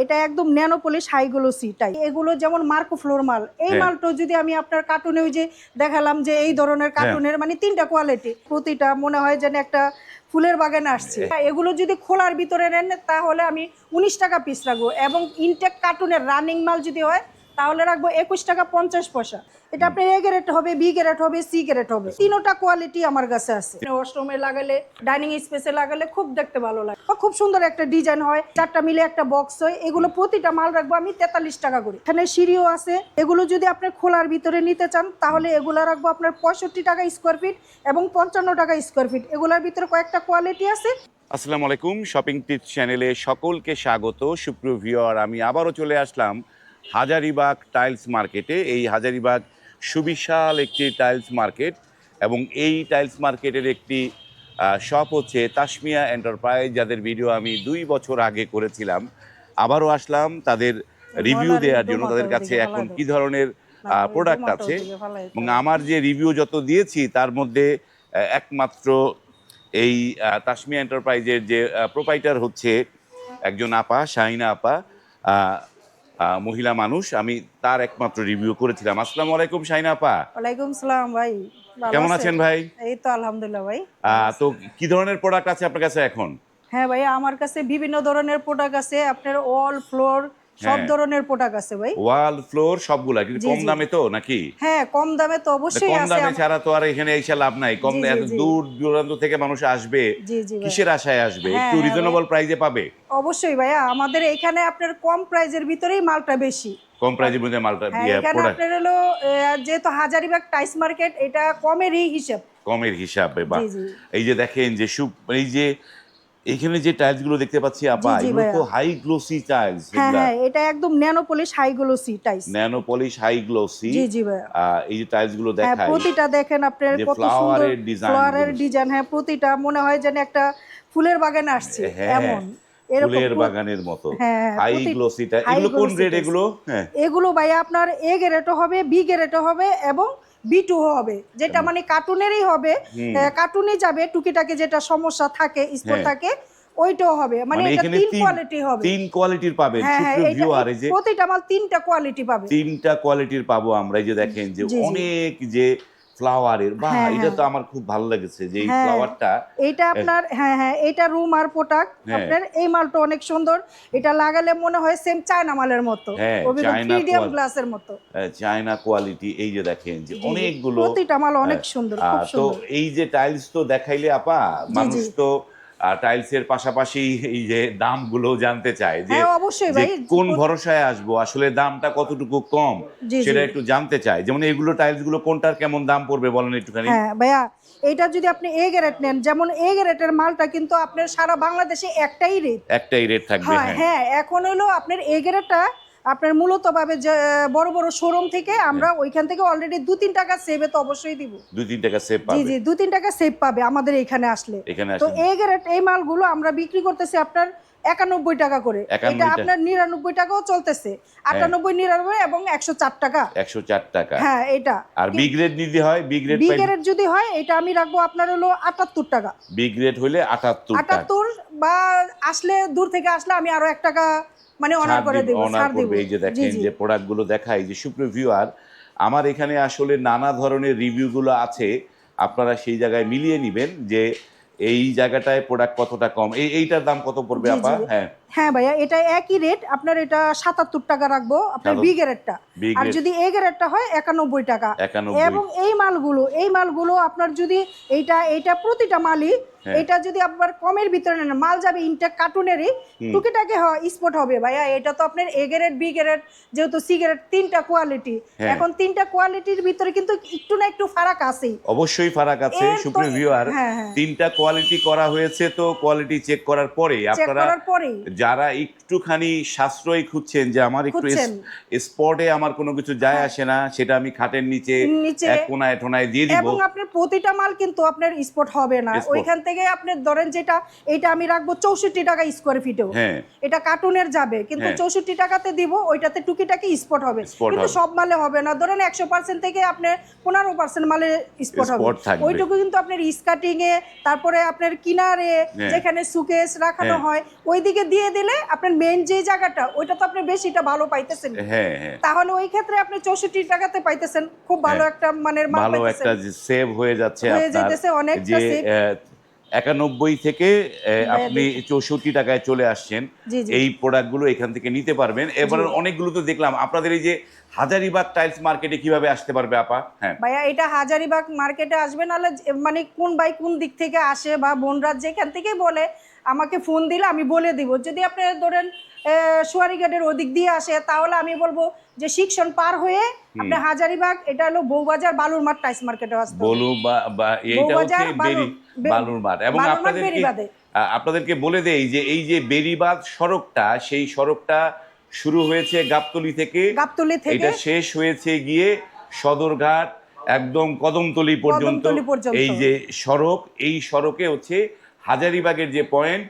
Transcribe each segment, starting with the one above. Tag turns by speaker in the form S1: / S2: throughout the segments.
S1: এটা একদম nano polish high glossy type. এগুলো যেমন মার্কো ফ্লোর মাল, এই মালটা যদি আমি আপনার কার্টুনে ওই যে দেখালাম যে এই ধরনের কার্টুনের মানে 3টা কোয়ালিটি, প্রতিটা মনে হয় যেন একটা ফুলের বাগানে আসছে। এগুলো যদি খোলার ভিতরে নেন তাহলে আমি 19 টাকা পিস রাখবো, এবং ইনটেক কার্টুনের রানিং মাল যদি হয় তাহলে রাখবো 21 টাকা 50 পয়সা। এটা আপনার এ গ্রেড হবে, বি গ্রেড হবে, সি গ্রেড হবে, তিনটা কোয়ালিটি আমার কাছে আছে। ওয়াশরুমে লাগালে, ডাইনিং স্পেসে লাগালে খুব দেখতে ভালো লাগে, খুব সুন্দর একটা ডিজাইন হয়, 4টা মিলে একটা বক্স হয়। এগুলো প্রতিটা মাল রাখবো আমি 43 টাকা করে। এখানে সিঁড়িও আছে। এগুলো যদি আপনি খোলার ভিতরে নিতে চান তাহলে এগুলো রাখবো আপনার 65 টাকা স্কোয়ার ফিট এবং 55 টাকা স্কোয়ার ফিট। এগুলোর ভিতরে কয়েকটা কোয়ালিটি আছে।
S2: আসসালামু আলাইকুম, শপিং টিপস চ্যানেলে সকলকে স্বাগত। সুপ্রিয় ভিউয়ার, আমি আবারও চলে আসলাম হাজারীবাগ টাইলস মার্কেটে। এই হাজারীবাগ সুবিশাল একটি টাইলস মার্কেট, এবং এই টাইলস মার্কেটের একটি শপ হচ্ছে তাসমিয়া এন্টারপ্রাইজ, যাদের ভিডিও আমি 2 বছর আগে করেছিলাম। আবারও আসলাম তাদের রিভিউ দেওয়ার জন্য, তাদের কাছে এখন কি ধরনের প্রোডাক্ট আছে, এবং আমার যে রিভিউ যত দিয়েছি তার মধ্যে একমাত্র এই তাসমিয়া এন্টারপ্রাইজের যে প্রোপাইটার হচ্ছে একজন আপা, শাহিনা আপা, মহিলা মানুষ। আমি তার একমাত্র রিভিউ করেছিলাম। আসসালামু আলাইকুম শাহিনা আপা।
S1: ওয়ালাইকুম সালাম ভাই,
S2: কেমন আছেন ভাই?
S1: এই তো আলহামদুলিল্লাহ ভাই।
S2: তো কি ধরনের প্রোডাক্ট আছে আপনার কাছে এখন?
S1: হ্যাঁ ভাই, আমার কাছে বিভিন্ন ধরনের প্রোডাক্ট আছে, আপনার ওয়াল ফ্লোর সব ধরনের প্রোডাক্ট আছে ভাই।
S2: ওয়াল ফ্লোর সবগুলা কিন্তু কম দামে তো নাকি?
S1: হ্যাঁ, কম দামে তো অবশ্যই আছে।
S2: কম দামে ছাড়া তো আর এখানে এসে লাভ নাই। কম এত দূর দূরান্ত থেকে মানুষ আসবে, কিসের আশায় আসবে? একটু রিজনেবল প্রাইসে পাবে।
S1: অবশ্যই ভাইয়া, আমাদের এখানে আপনার কম প্রাইজের ভিতরেই মালটা বেশি।
S2: কম প্রাইজের মধ্যে মালটা
S1: এখানে আপনার হলো যেহেতু হাজারীবাগ টাইলস মার্কেট, এটা কমেরই হিসাব।
S2: কমের হিসাবে বা এই যে দেখেন যে এই যে এইখানে যে টাইলস গুলো দেখতে পাচ্ছি আপা, এগুলো তো হাই গ্লোসি টাইলস।
S1: হ্যাঁ, এটা একদম nano polish high glossy tiles.
S2: Nano polish high glossy.
S1: জি জি ভাইয়া।
S2: এই যে টাইলস গুলো দেখাই,
S1: প্রতিটা দেখেন আপনার কত সুন্দর ফ্লাওয়ারের ডিজাইন। হ্যাঁ, প্রতিটা মনে হয় যেন একটা ফুলের বাগানে আসছে এমন,
S2: ফুলের বাগানের মতো হাই গ্লোসি টাইলস। এগুলো কোন গ্রেড এগুলো?
S1: এগুলো ভাইয়া আপনার এ গ্রেডও হবে, বি গ্রেডও হবে এবং B2 হবে, যেটা মানে কার্টুনেরই হবে, কার্টুনে যাবে টুকিটাকে যেটা সমস্যা থাকে, স্পট থাকে, ওইটাও হবে। মানে এটা 3 কোয়ালিটি হবে,
S2: 3 কোয়ালিটির পাবেন সুপ্রিয় ভিউয়ার। এই যে
S1: প্রতিটা মাল 3টা কোয়ালিটি পাবে,
S2: 3টা কোয়ালিটির পাবো আমরা। এই যে দেখেন যে অনেক যে ফ্লাওয়ারের, বাহ, এটা তো আমার খুব ভালো লেগেছে যে এই ফ্লাওয়ারটা।
S1: এটা আপনার এটা রুম আর প্রোডাক্ট আপনার। এই মালটা অনেক সুন্দর, এটা লাগালে মনে হয় সেম চায়না মালের মতো, মিডিয়াম গ্লাসের মতো,
S2: চায়না কোয়ালিটি। এই যে দেখেন যে অনেকগুলো,
S1: প্রতিটা মাল অনেক সুন্দর, খুব সুন্দর।
S2: তো এই যে টাইলস তো দেখাইলে আপা, মানুষ তো টাইলসের পাশাপাশি এই যে দামগুলো জানতে চায় যে কোন ভরসায় আসবো, আসলে দামটা কতটুকু কম সেটা একটু জানতে চায়। যেমন এগুলো টাইলস গুলো কোনটার কেমন দাম পড়বে বলেন একটুখানি।
S1: হ্যাঁ ভাইয়া, এটা যদি আপনি এ গ্রেড নেন, যেমন এ গ্রেডের মালটা কিন্তু আপনার সারা বাংলাদেশে একটাই রেট
S2: থাকবে।
S1: হ্যাঁ, এখন হলো আপনার এ গ্রেডটা আপনার মূলত ভাবে বড় বড় শোরুম থেকে আমরা ওইখান থেকে অলরেডি 2-3 টাকা সেভে তো অবশ্যই দিব।
S2: 2-3 টাকা সেভ পাবে।
S1: জি 2-3 টাকা সেভ পাবে আমাদের এখানে আসলে। তো এ গ্রেড এই মালগুলো আমরা বিক্রি করতেছি আপনার 91 টাকা করে। এটা আপনার 99 টাকাও চলতেছে, 98, 99 এবং 104 টাকা।
S2: 104 টাকা।
S1: হ্যাঁ, এটা।
S2: আর বি গ্রেড নিতে হয়, বি গ্রেড
S1: যদি হয় এটা আমি রাখবো আপনার হলো 78 টাকা।
S2: বি গ্রেড হলে 78
S1: বা আসলে দূর থেকে আসলে আমি আরো 1 টাকা মানে অনার করে দেব, ছাড় দেব।
S2: এই যে দেখেন যে প্রোডাক্টগুলো দেখাই, যে সুপ্রিয় ভিউয়ার, আমার এখানে আসলে নানা ধরনের রিভিউগুলো আছে, আপনারা সেই জায়গায় মিলিয়ে নেবেন যে এই জায়গাটায় প্রোডাক্ট কতটা কম। এইটার দাম কত পড়বে আপা?
S1: হ্যাঁ ভাইয়া, এটা একই রেট আপনার, এটা 77 টাকা রাখবো আপনার বি গ্রেডটা। আর যদি এ গ্রেডটা হয় 91 টাকা। এবং এই মালগুলো আপনার যদি এইটা প্রতিটা মালই, এটা যদি আপনার কমের ভিতরে নেন, মাল যাবে ইনটেক কার্টুনেরই, টুকিটাকে স্পট হবে ভাইয়া। এটা তো আপনার এ গ্রেড, বি গ্রেড, যেহেতু সি গ্রেড, 3টা কোয়ালিটি। এখন 3টা কোয়ালিটির ভিতরে কিন্তু একটু না একটু ফারাক আছে,
S2: অবশ্যই ফারাক আছে সুপ্রিয় ভিউয়ার। 3টা কোয়ালিটি করা হয়েছে, তো কোয়ালিটি চেক করার পরে আপনারা যারা একটুখানি সাশ্রয় খুঁজছেন, যে আমার একটু স্পটে আমার কোনো কিছু যায় আসে না, সেটা আমি খাটের নিচে এক কোনায় ঠোনায় দিয়ে দিব।
S1: এবং আপনার প্রতিটা মাল কিন্তু আপনার স্পট হবে না। ওইখান থেকে আপনি ধরেন যেটা এইটা আমি রাখবো 64 টাকা স্কোয়ার ফিটেও, এটা কার্টুনের যাবে, কিন্তু 64 টাকাতে দিব, ওইটাতে টুকিটাকি স্পট হবে, কিন্তু সব মালে হবে না। ধরেন 100% থেকে আপনার 15% মালে স্পট হবে, ওইটুকু কিন্তু আপনার স্কার্টিং এ, তারপরে আপনার কিনারে যেখানে সুকেস রাখানো হয় ওইদিকে দিয়ে দিয়ে দিলে আপনার মেইন যে জায়গাটা ওইটা তো আপনি বেশিটা ভালো পাইতেছেন,
S2: হ্যাঁ হ্যাঁ,
S1: তাহলে ওই ক্ষেত্রে আপনি 64 টাকাতে পাইতেছেন, খুব ভালো একটা মানের মাল
S2: ভালো
S1: পাইতেছেন,
S2: একটা সেভ হয়ে যাচ্ছে
S1: হয়ে
S2: আপনার,
S1: যাইতেছে অনেকটা
S2: যে
S1: সেভ।
S2: 91 থেকে
S1: ভাইয়া
S2: আপনি
S1: দেখি।
S2: 64 টাকায় চলে আসছেন।
S1: জি জি
S2: এই প্রোডাক্টগুলো এখান থেকে নিতে পারবেন। এবার
S1: জি।
S2: অনেকগুলো তো দেখলাম আপনাদের এই যে হাজারীবাগ টাইলস মার্কেটে কিভাবে আসতে পারবে আপা? হ্যাঁ,
S1: ভাইয়া এটা হাজারিবাগ মার্কেটে আসবে, নাহলে মানে কোন বাই কোন দিক থেকে আসে বা বোনরা যেখান থেকে বলে আমাকে ফোন দিলে আমি বলে দিব। যদি আপনি ধরেন সুয়ারিঘাটের ওদিক দিয়ে আসে তাহলে আমি বলবো যে শিক্ষণ পার হয়ে আপনি হাজারিবাগ, এটা হলো বউবাজার বালুর মাঠ টাইস মার্কেটে আসতে হবে।
S2: বলু বা এইটা হচ্ছে
S1: বউবাজার
S2: বালুর মাঠ। এবং
S1: বালুর মাঠ
S2: আপনাদেরকে
S1: বেরিবাদে।
S2: আপনাদেরকে বলে দেই যে এই যে বেরিবাদ সড়কটা, সেই সড়কটা শুরু হয়েছে গাবতলী থেকে,
S1: গাবতলী থেকে
S2: এটা শেষ হয়েছে গিয়ে সদরঘাট একদম কদমতলী পর্যন্ত।
S1: কদমতলী পর্যন্ত।
S2: এই যে সড়ক, এই সড়কে হচ্ছে হাজারীবাগের যে পয়েন্ট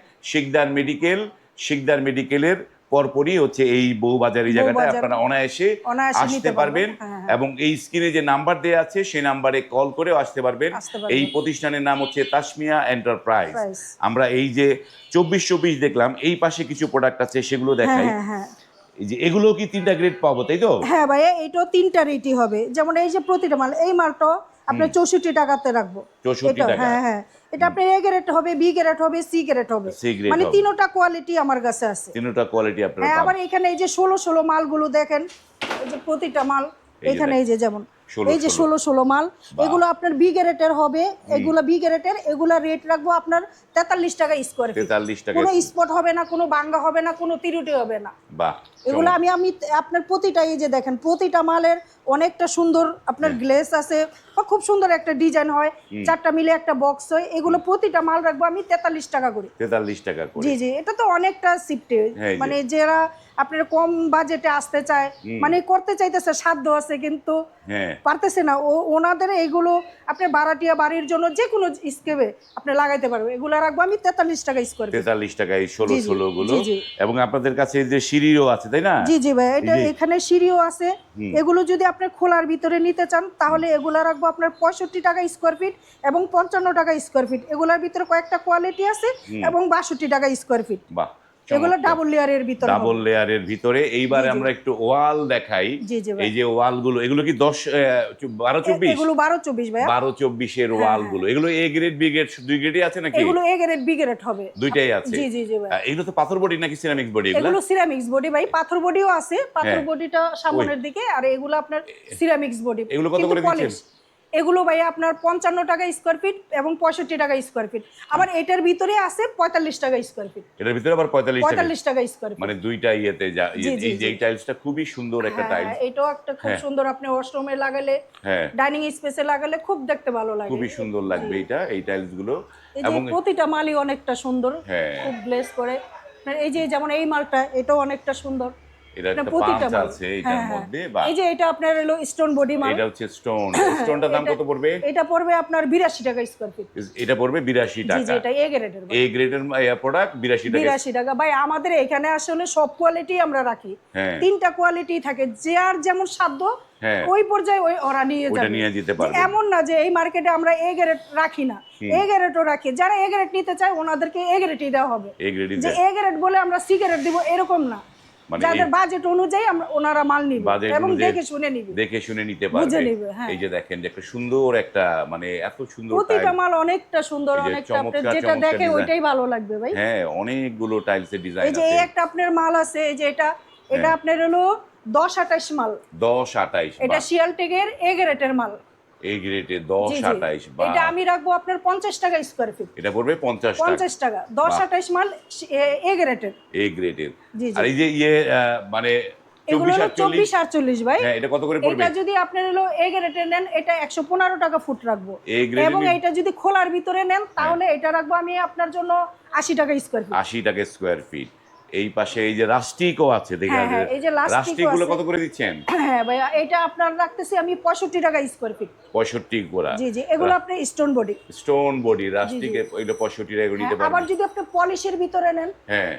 S2: শিকদার মেডিকেলের পরপরই হচ্ছে এই বউবাজারি জায়গাটা,
S1: বউবাজার।
S2: আপনারা অনায়াসে
S1: অনায়াসে
S2: আসতে
S1: নিতে
S2: পারবেন।
S1: হ্যাঁ, হ্যাঁ।
S2: এবং এই স্ক্রিনে যে নাম্বার দেওয়া আছে সেই নাম্বারে কল করেও আসতে পারবেন।
S1: আসতে পারবেন।
S2: এই প্রতিষ্ঠানের নাম হচ্ছে তাসমিয়া এন্টারপ্রাইজ।
S1: প্রাইস।
S2: আমরা এই যে 24 দেখলাম, এই পাশে কিছু প্রোডাক্ট আছে সেগুলো
S1: হ্যাঁ
S2: দেখাই।
S1: হ্যাঁ হ্যাঁ
S2: এই যে এগুলো কি 3টা গ্রেড পাবো, তাই তো?
S1: হ্যাঁ ভাইয়া, এইটাও 3টা রেটই হবে। যেমন এই যে প্রতিটা মাল, এই মালটা আপনার 64 টাকাতে রাখবো।
S2: 64
S1: এটা
S2: টাকা।
S1: হ্যাঁ হ্যাঁ, এটা আপনার এ গ্রেড হবে, বি গ্রেড হবে, সি গ্রেড হবে,
S2: সি গ্রেড
S1: মানে
S2: হবে।
S1: তিনটা কোয়ালিটি আমার কাছে আছে।
S2: তিনটা কোয়ালিটি আপনারা
S1: হ্যাঁ, আবার
S2: পাবেন।
S1: এখানে এই যে 16 মালগুলো দেখেন, এই যে প্রতিটা মাল
S2: এই যে
S1: এখানে এই যে যেমন
S2: 16
S1: এই যে 16 মাল, এগুলো আপনার বি গ্রেডের হবে, এগুলো বি গ্রেডের, এগুলা রেট রাখবো আপনার 43 টাকা স্কয়ার ফিট।
S2: 43 টাকা।
S1: কোনো স্পট হবে না, কোনো ভাঙ্গা হবে না, কোনো তিরুটি হবে না।
S2: বাহ,
S1: এগুলো আমি আপনার প্রতিটা এই যে দেখেন প্রতিটা মালের অনেকটা সুন্দর আপনার গ্লেস আছে বা খুব সুন্দর একটা ডিজাইন হয়, 4টা মিলে একটা বক্স হয়। এগুলো প্রতিটা মাল রাখবো আমি 43 টাকা করে।
S2: 43 টাকা করে।
S1: জি জি, এটা তো অনেকটা শিফটে,
S2: হ্যাঁ, এই যে।
S1: মানে যারা আপনার কম বাজেটে আসতে চায়, মানে করতে চাইতেছে, সাধ্য আছে কিন্তু
S2: হ্যাঁ,
S1: পারতেছে না, ওনাদের এইগুলো আপনি ভাড়াটিয়া বাড়ির জন্য যে কোনো স্কেপে আপনি লাগাইতে পারবেন। এগুলো রাখবো আমি 43 টাকা স্কয়ার ফিট।
S2: 43 টাকা এই 16 গুলো।
S1: জি, জি।
S2: এবং আপনাদের কাছে এই যে সিঁড়িও আছে, তাই না?
S1: জি জি ভাই, এটা
S2: এই যে-
S1: এখানে সিঁড়িও আছে। এগুলো যদি আপনি খোলার ভিতরে নিতে চান তাহলে এগুলা রাখবো আপনার 65 টাকা স্কয়ার ফিট এবং 55 টাকা স্কয়ার ফিট। এগুলোর ভিতরে কয়েকটা কোয়ালিটি আছে এবং 62 টাকা স্কয়ার ফিট।
S2: বাহ,
S1: এগুলো ডাবল লেয়ারের ভিতরে হবে।
S2: ডাবল লেয়ারের ভিতরে। এইবার
S1: জি, জি।
S2: আমরা একটু ওয়াল দেখাই।
S1: জি, জি ভাই।
S2: এই যে ওয়াল গুলো, এগুলো কি 12-24?
S1: এগুলো 12-24 ভাইয়া।
S2: 12-24 ওয়াল গুলো, এগুলো এ গ্রেড বি গ্রেড দুই গ্রেডই আছে নাকি?
S1: এগুলো এ গ্রেড বি গ্রেড হবে,
S2: দুইটাই আছে।
S1: জি জি জি ভাই।
S2: এগুলো তো পাথর বডি নাকি সিরামিক বডি?
S1: এগুলো সিরামিক্স বডি ভাই, পাথর বডিও আছে, পাথর বডিটা সামনের দিকে, আর এগুলো আপনার সিরামিক্স বডি।
S2: এগুলো কত করে দিচ্ছেন?
S1: এগুলো ভাই আপনার 55 টাকা স্কয়ার ফিট এবং 65 টাকা স্কয়ার ফিট। আবার এটার ভিতরে আছে 45 টাকা স্কয়ার ফিট।
S2: এটার ভিতরে আবার 45
S1: টাকা স্কয়ার ফিট।
S2: মানে দুইটা ইয়েতে
S1: জি, জি,
S2: এই যে
S1: জি।
S2: এই টাইলসটা খুবই সুন্দর একটা টাইলস।
S1: হ্যাঁ, এটাও একটা খুব সুন্দর, আপনি ওয়াশরুমে লাগালে,
S2: হ্যাঁ,
S1: ডাইনিং স্পেসে লাগালে খুব দেখতে ভালো লাগে।
S2: খুবই সুন্দর লাগবে এই টাইলস গুলো।
S1: এই যে
S2: এবং
S1: প্রতিটা মালই অনেকটা সুন্দর,
S2: হ্যাঁ।
S1: খুব গ্লেজ করে। আপনার এই যে যেমন এই মালটা, এটাও অনেকটা সুন্দর।
S2: এটা একটা
S1: প্রতিটা
S2: পাঁচ
S1: মাল।
S2: আছে এটার
S1: হ্যাঁ, হ্যাঁ।
S2: মধ্যে। বা
S1: এই যে এটা আপনার হলো স্টোন বডি মাল।
S2: এটা হচ্ছে স্টোনটার দাম কত পড়বে?
S1: এটা পড়বে আপনার 82 টাকা স্কয়ার ফিট।
S2: এটা পড়বে 82
S1: জি জি,
S2: টাকা।
S1: এটা এ গ্রেডের।
S2: এ গ্রেডের প্রোডাক্ট 82 টাকা।
S1: 82 টাকা ভাই। আমাদের এখানে আসলে সব কোয়ালিটি আমরা রাখি,
S2: হ্যাঁ।
S1: 3টা কোয়ালিটি থাকে, যে আর যেমন সাধ্য
S2: হ্যাঁ।
S1: ওই পর্যায়ে ওরা নিয়ে
S2: ওটা
S1: যাবে।
S2: নিয়ে যেতে
S1: যে
S2: পারবে।
S1: এমন না যে এই মার্কেটে আমরা এ গ্রেড রাখি না, এ গ্রেডও রাখি। যারা এ গ্রেড নিতে চায় ওনাদেরকে এ গ্রেডই দেওয়া হবে।
S2: এ গ্রেডই
S1: যে এ গ্রেড বলে আমরা সি গ্রেড দিব এরকম না,
S2: মানে
S1: যাদের বাজেট অনুযায়ী ওনারা মাল নিবে
S2: বাজেট
S1: এবং
S2: অনুযায়ী
S1: দেখে শুনে নিবে,
S2: দেখে শুনে নিতে
S1: বুঝে
S2: পারবে।
S1: নিবে। হ্যাঁ,
S2: এই যে দেখেন যে একটা সুন্দর একটা, মানে এত সুন্দর
S1: প্রতিটা
S2: টাইলস।
S1: মাল অনেকটা সুন্দর,
S2: এই যে
S1: অনেকটা আপনার
S2: চমৎকার
S1: যেটা দেখে
S2: ডিজাইন।
S1: ওইটাই ভালো লাগবে ভাই।
S2: হ্যাঁ, অনেকগুলো টাইলসের ডিজাইন
S1: এই যে
S2: আছে।
S1: এই একটা আপনার মাল আছে, এই যে এটা আপনার হলো 10-28 মাল।
S2: 10-28
S1: এটা শিয়ালটেগের এ গ্রেডের মাল।
S2: এই গ্রেডে
S1: জি, জি।
S2: 10-28 বা
S1: এটা আমি রাখবো আপনার 50 টাকা স্কয়ার ফিট।
S2: এটা পড়বে 50 টাকা।
S1: 50 টাকা 10-28 মাল এ গ্রেডের।
S2: এই গ্রেডের।
S1: জি, জি।
S2: আর এই যে মানে
S1: এগুলো হলো
S2: 24-48,
S1: 24-48 ভাই।
S2: হ্যাঁ, এটা কত করে পড়বে?
S1: এটা যদি আপনার হলো এ গ্রেডের নেন এটা 115 টাকা ফুট রাখবো।
S2: এ গ্রেডের
S1: এবং এটা যদি খোলার ভিতরে নেন তাহলে এটা রাখবো আমি আপনার জন্য 80 টাকা স্কয়ার ফিট।
S2: 80 টাকা স্কয়ার ফিট। এই পাশে এই যে রাস্টিকও আছে, দেখা
S1: হ্যাঁ,
S2: যায়।
S1: এই যে রাস্টিকও
S2: রাস্টিকগুলো
S1: আছে।
S2: কত করে দিচ্ছেন?
S1: হ্যাঁ ভাইয়া, এটা আপনার রাখতেছি আমি 65 টাকা স্কয়ার ফিট।
S2: 65 গোড়া।
S1: জি জি, এগুলো আপনি স্টোন বডি।
S2: স্টোন বডি রাস্টিকে এটা 65 টাকা করে নিতে
S1: আবার
S2: পারবেন।
S1: যদি আপনি পলিশের ভিতরে নেন
S2: হ্যাঁ,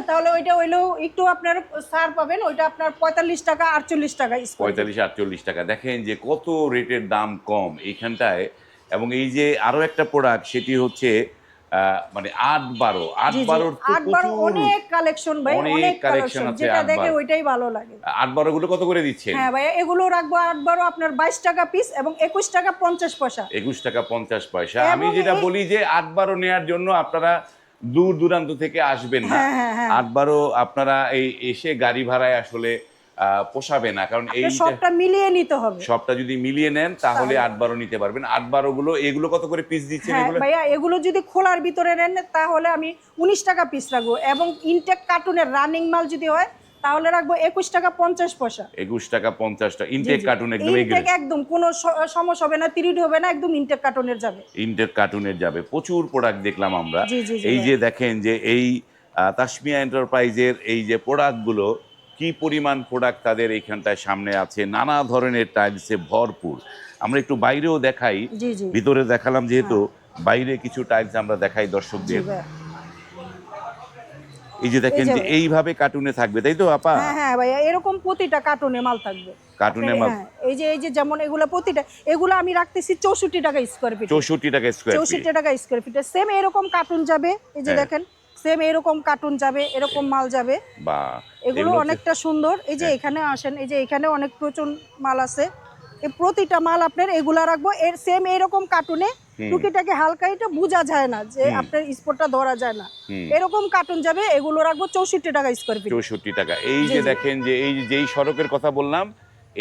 S1: তাহলে ওইটা হইলেও একটু আপনার ছাড় পাবেন, ওইটা আপনার 45 টাকা 48 টাকা স্কয়ার ফিট।
S2: 45-48 টাকা। দেখেন যে কত রেটের দাম কম এইখানটায়। এবং এই যে আরো একটা প্রোডাক্ট, সেটি হচ্ছে মানে 8-12
S1: জি জি
S2: 8-12 তো
S1: 8-12
S2: প্রচুর
S1: অনেক কালেকশন ভাই,
S2: অনেক
S1: অনেক
S2: কালেকশন
S1: কালেকশন,
S2: আছে
S1: যেটা দেখে
S2: 8-12
S1: ওইটাই ভালো লাগে।
S2: 8-12 গুলো কত করে দিচ্ছেন?
S1: হ্যাঁ ভাইয়া, এগুলো রাখবো 8-12 আপনার 22 টাকা পিস এবং 21 টাকা 50 পয়সা।
S2: 21 টাকা 50 পয়সা। আমি
S1: এবং
S2: যেটা
S1: এই
S2: বলি যে 8-12 নেয়ার জন্য আপনারা দূর দূরান্ত থেকে আসবেন না।
S1: হ্যাঁ হ্যাঁ হ্যাঁ
S2: 8-12 আপনারা এই এসে গাড়ি ভাড়ায় আসলে পোষাবে না, কারণ
S1: আপনার
S2: এইটা
S1: সবটা মিলিয়ে নিতে হবে
S2: সবটা যদি মিলিয়ে নেন তাহলে
S1: তাহলে।
S2: 8-12 নিতে পারবেন। 8-12 গুলো এগুলো কত করে পিস দিচ্ছেন
S1: হ্যাঁ
S2: এগুলো?
S1: ভাইয়া, এগুলো যদি খোলার ভিতরে নেন তাহলে আমি 19 টাকা পিস রাখবো, এবং ইনটেক কার্টুনের রানিং মাল যদি হয় তাহলে রাখবো 21 টাকা 50 পয়সা।
S2: 21 টাকা 50 টা
S1: জি
S2: ইনটেক
S1: জি
S2: কার্টুন একদম
S1: ইনটেক একদম কোনো সমস্যা হবে না, তিরিট হবে না, একদম ইনটেক কার্টুনের যাবে।
S2: ইনটেক কার্টুনের যাবে। প্রচুর প্রোডাক্ট দেখলাম আমরা।
S1: জি জি জি
S2: এই
S1: ভাইয়া।
S2: যে দেখেন যে এই তাসমিয়া এন্টারপ্রাইজের এই যে প্রোডাক্টগুলো, কি পরিমাণ প্রোডাক্ট তাদের এইখানটায় সামনে আছে, নানা ধরনের টাইলসে ভরপুর। আমরা একটু বাইরেও দেখাই,
S1: জি জি
S2: ভিতরে দেখালাম যেহেতু,
S1: হ্যাঁ
S2: বাইরে কিছু টাইলস আমরা দেখাই
S1: জি
S2: দর্শকদের।
S1: ভাইয়া।
S2: এই যে
S1: এই
S2: দেখেন
S1: যে
S2: যে
S1: ভাইয়া,
S2: এইভাবে কার্টুনে থাকবে, তাই তো আপা?
S1: হ্যাঁ হ্যাঁ ভাইয়া, এরকম প্রতিটা কার্টুনে মাল থাকবে। আপনি
S2: কার্টুনে মাল
S1: হ্যাঁ, এই যে যেমন এগুলো প্রতিটা, এগুলো আমি রাখতেছি 64 টাকা স্কোয়ার ফিট।
S2: 64 টাকা স্কোয়ার ফিট।
S1: 64 টাকা স্কোয়ার ফিটে সেম এরকম কার্টুন যাবে। এই যে
S2: হ্যাঁ।
S1: দেখেন, সেম এরকম কার্টুন যাবে, এরকম মাল যাবে।
S2: বা
S1: এগুলো
S2: এগুলো হচ্ছে,
S1: অনেকটা সুন্দর। এই যে
S2: হ্যাঁ।
S1: এখানে আসেন, এই যে এখানে অনেক প্রচুর মাল আছে। এই প্রতিটা মাল আপনার এগুলা রাখবো এর সেম এরকম কার্টুনে।
S2: হুম।
S1: টুকিটাকে হালকা, এটা বোঝা যায় না যে
S2: হুম।
S1: আপনার স্পটটা ধরা যায় না,
S2: হুম।
S1: এরকম কার্টুন যাবে। এগুলো রাখবো 64 টাকা স্কোয়ার ফিট।
S2: 64 টাকা। এই
S1: জি
S2: যে
S1: জি
S2: দেখেন যে এই যেই সড়কের কথা বললাম,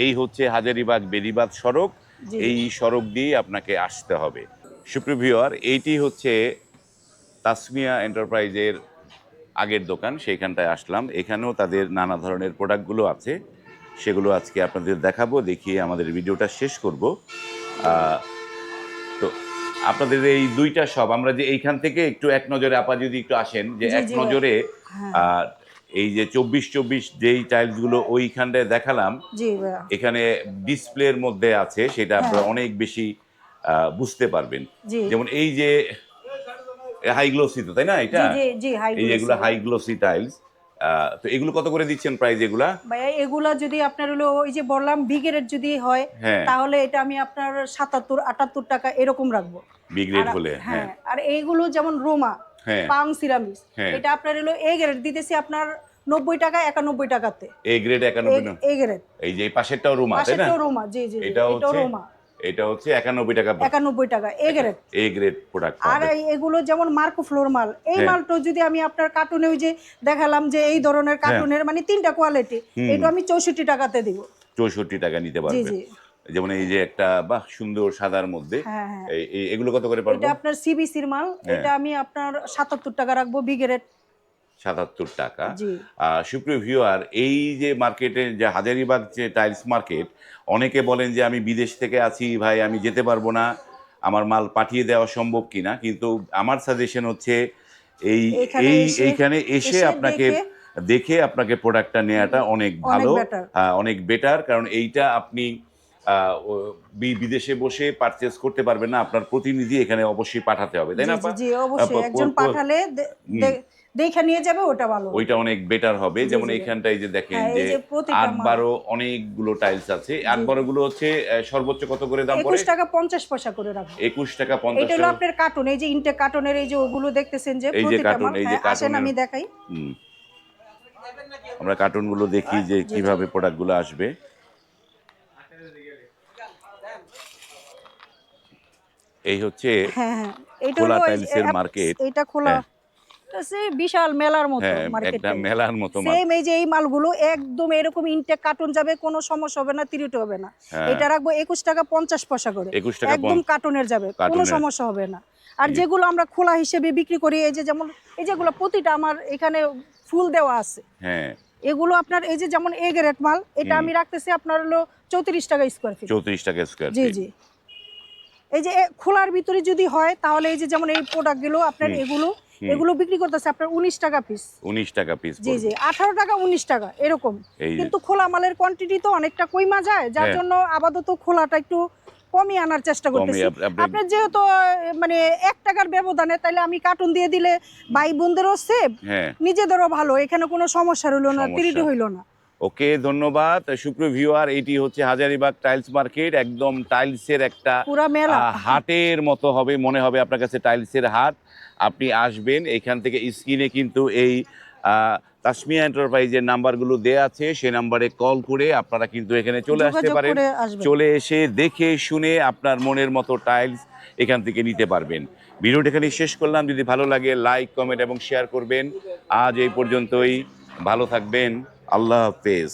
S2: এই হচ্ছে হাজারীবাগ বেড়িবাঁধ সড়ক।
S1: জি জি
S2: এই সড়ক দিয়ে আপনাকে আসতে হবে। সুপ্রিয় ভিউয়ার, এইটি হচ্ছে তাসমিয়া এন্টারপ্রাইজের আগের দোকান, সেইখানটায় আসলাম। এখানেও তাদের নানা ধরনের প্রোডাক্টগুলো আছে, সেগুলো আজকে আপনাদের দেখাবো, দেখিয়ে আমাদের ভিডিওটা শেষ করব। আহ, তো আপনাদের এই দুইটা শপ, আমরা যে এইখান থেকে একটু এক নজরে আপা যদি একটু আসেন, যে
S1: জি
S2: এক
S1: জি
S2: নজরে
S1: হ্যাঁ
S2: আহ, এই যে 24-24 যেই টাইলসগুলো ওইখানটায় দেখালাম,
S1: জি ভাইয়া
S2: এখানে ডিসপ্লের মধ্যে আছে, সেটা আপনারা
S1: হ্যাঁ
S2: অনেক বেশি বুঝতে পারবেন।
S1: জি
S2: যেমন এই যে হাই গ্লোসি, তো তাই না এটা?
S1: জি জি জি হাই
S2: এই যে এগুলো হাই গ্লোসি টাইলস, তো এগুলো কত করে দিচ্ছেন প্রাইস এগুলা?
S1: ভাইয়া, এগুলা যদি আপনার হলো ওই যে বললাম বিগের যদি হয়
S2: হ্যাঁ।
S1: তাহলে এটা আমি আপনার 77-78 টাকা এরকম রাখবো।
S2: বি গ্রেড
S1: আর
S2: হলে, হ্যাঁ।
S1: হ্যাঁ, আর এইগুলো যেমন রোমা
S2: হ্যাঁ।
S1: পাং সিরামিক্স,
S2: হ্যাঁ।
S1: এটা আপনার হলো এ গ্রেড দিতেছি আপনার 90 টাকা 91 টাকাতে।
S2: এ গ্রেড 91 না?
S1: এ গ্রেড
S2: এই যে এই পাশেরটাও রুমা, তাই না?
S1: পাশেরটাও রোমা, জি জি জি
S2: এটা
S1: এটাও
S2: হচ্ছে,
S1: রোমা।
S2: এটা হচ্ছে 91 টাকা
S1: 91 টাকা A grade.
S2: A grade product
S1: আর
S2: পাবে।
S1: এগুলো যেমন মার্কো ফ্লোর মাল, এই
S2: হ্যাঁ।
S1: মালটা যদি আমি আপনার কার্টুনে ওই যে দেখালাম যে এই ধরনের কার্টুনের মানে তিনটা কোয়ালিটি, এটা আমি 64 টাকাতে দিব।
S2: 64 টাকা নিতে
S1: জি
S2: পারবে।
S1: জি
S2: যেমন এই যে একটা বাহ সুন্দর সাদার মধ্যে,
S1: হ্যাঁ হ্যাঁ,
S2: এগুলো কত করে পারবো?
S1: এটা আপনার সিবিসির মাল,
S2: হ্যাঁ।
S1: এটা আমি আপনার 77 টাকা রাখবো বিগেরেট।
S2: 77 টাকা।
S1: জি
S2: সুপ্রিয় ভিউয়ার, এই যে মার্কেটে যে হাজারীবাগ যে টাইলস মার্কেট, অনেকে বলেন যে আমি বিদেশ থেকে আছি ভাই, আমি যেতে পারবো না, আমার মাল পাঠিয়ে দেওয়া সম্ভব কিনা, কিন্তু আমার সাজেশন হচ্ছে এই
S1: এখানে
S2: এইখানে এসে আপনাকে দেখে আপনাকে প্রোডাক্টটা নেওয়াটা অনেক ভালো,
S1: বেটার।
S2: অনেক বেটার। কারণ এইটা আপনি বিদেশে বসে পারচেস করতে পারবেন না, আপনার প্রতিনিধি এখানে অবশ্যই পাঠাতে হবে, তাই
S1: জি
S2: না?
S1: জি জি অবশ্যই, একজন পাঠালে দেখে নিয়ে যাবে, ওটা ভালো।
S2: ওইটা অনেক বেটার হবে।
S1: জি
S2: যেমন
S1: জি
S2: এইখানটায় যে দেখেন
S1: হ্যাঁ,
S2: যে
S1: এই যে প্রতিটা মাল
S2: 8-12 অনেকগুলো টাইলস আছে। 8-12 গুলো হচ্ছে সর্বোচ্চ কত করে দাম পড়ে?
S1: 21 টাকা 50 পয়সা করে রাখবো।
S2: 21 টাকা 50
S1: এটা হলো
S2: টাকা।
S1: আপনার কার্টুন, এই যে ইনটেক কার্টুনের এই যে ওগুলো দেখতেছেন যে
S2: এই যে
S1: প্রতিটা
S2: কার্টুন,
S1: মাল।
S2: এই যে
S1: হ্যাঁ আসেন
S2: কার্টুনের,
S1: আমি দেখাই।
S2: হুম, আমরা কার্টুনগুলো দেখি যে
S1: জি জি
S2: কিভাবে প্রোডাক্টগুলো আসবে। এই হচ্ছে
S1: হ্যাঁ হ্যাঁ, এটা
S2: খোলা
S1: হলো
S2: টাইলসের মার্কেট।
S1: এটা খোলা,
S2: হ্যাঁ
S1: এটা সে বিশাল মেলার মতো
S2: হ্যাঁ,
S1: মার্কেট।
S2: একটা মেলার মতো
S1: সেম এই যে এই মালগুলো একদম এরকম ইনটেক কার্টুন যাবে, কোনো সমস্যা হবে না, তিরিট হবে না।
S2: হ্যাঁ।
S1: এটা রাখবো 21 টাকা 50 পয়সা করে,
S2: 21 টাকা
S1: একদম কার্টুনের যাবে, কোনো
S2: কার্টুনের।
S1: সমস্যা হবে না। আর যেগুলো আমরা খোলা হিসেবে বিক্রি করি, এই যে যেমন এই যেগুলো প্রতিটা আমার এখানে ফুল দেওয়া আছে,
S2: হ্যাঁ
S1: এগুলো আপনার এই যে যেমন এ গ্রেড মাল, এটা আমি রাখতেছি আপনার হলো 34 টাকা স্কোয়ার ফিট।
S2: 34 টাকা স্কোয়ার
S1: জি
S2: ফিট।
S1: জি এই যে খোলার ভিতরে যদি হয় তাহলে এই যে যেমন এই প্রোডাক্টগুলো আপনার এগুলো বিক্রি করতেছে আপনার 19 টাকা পিস।
S2: 19 টাকা পিস
S1: জি জি 18 টাকা 19 টাকা এরকম।
S2: এই যে,
S1: কিন্তু খোলা মালের কোয়ান্টিটি তো অনেকটা কমা যায়, যার
S2: হ্যাঁ।
S1: জন্য আপাতত খোলাটা একটু কমই আনার চেষ্টা করতেছি। আপনার যেহেতু মানে 1 টাকার ব্যবধানে, তাহলে আমি কার্টুন দিয়ে দিলে ভাই বোনদেরও সেভ,
S2: হ্যাঁ
S1: নিজেদেরও ভালো, এখানে কোনো সমস্যা হইলো না,
S2: সমস্যা।
S1: তিরিটি হইলো না।
S2: ওকে, ধন্যবাদ সুপ্রিয় ভিউয়ার। এটি হচ্ছে হাজারীবাগ টাইলস মার্কেট, একদম টাইলসের একটা
S1: পুরা মেলা।
S2: হাটের মতো হবে, মনে হবে আপনার কাছে টাইলসের হাট। আপনি আসবেন এখান থেকে। স্ক্রিনে কিন্তু এই তাসমিয়া এন্টারপ্রাইজের নাম্বারগুলো দেয়া আছে, সেই নাম্বারে কল করে আপনারা কিন্তু এখানে চলে আসতে
S1: যোগাযোগ
S2: পারেন।
S1: করে আসবেন।
S2: চলে এসে দেখে শুনে আপনার মনের মতো টাইলস এখান থেকে নিতে পারবেন। ভিডিওটা এখানে শেষ করলাম। যদি ভালো লাগে লাইক, কমেন্ট এবং শেয়ার করবেন। আজ এই পর্যন্তই, ভালো থাকবেন, আল্লাহ হাফেজ।